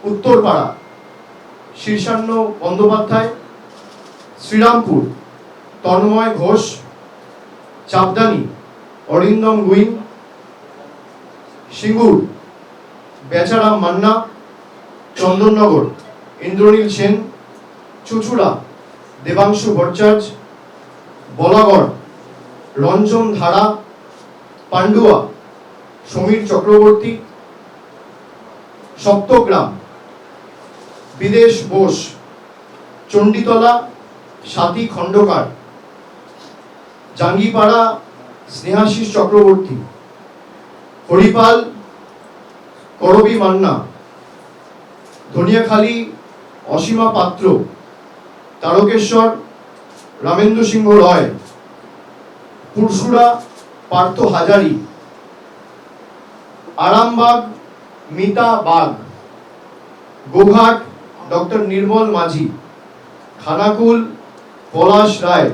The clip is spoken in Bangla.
উত্তরপাড়া শীর্ষান্ন বন্দ্যোপাধ্যায়, শ্রীরামপুর তন্ময় ঘোষ, চাপদানি অরিন্দম গুইন, সিঙ্গুর বেচারাম মান্না, চন্দননগর ইন্দ্রনীল সেন, চুচুড়া দেবাংশু ভট্টাচার্য, বলাগড় রঞ্জন ধারা, পান্ডুয়া সমীর চক্রবর্তী, সপ্তগ্রাম বিদেশ বোস, চণ্ডীতলা স্বাতী খণ্ডকার, জাঙ্গিপাড়া স্নেহাশিস চক্রবর্তী, হরিপাল করবী মান্না, ধনিয়াখালী অসীমা পাত্র, তারকেশ্বর রামেন্দ্র সিংহ রয়, পুরসুরা পার্থ হাজারি, আরামবাগ মিতা বাগ, গোঘাট ডক্টর নির্মল মাঝি, খানাকুল পলাশ রায়,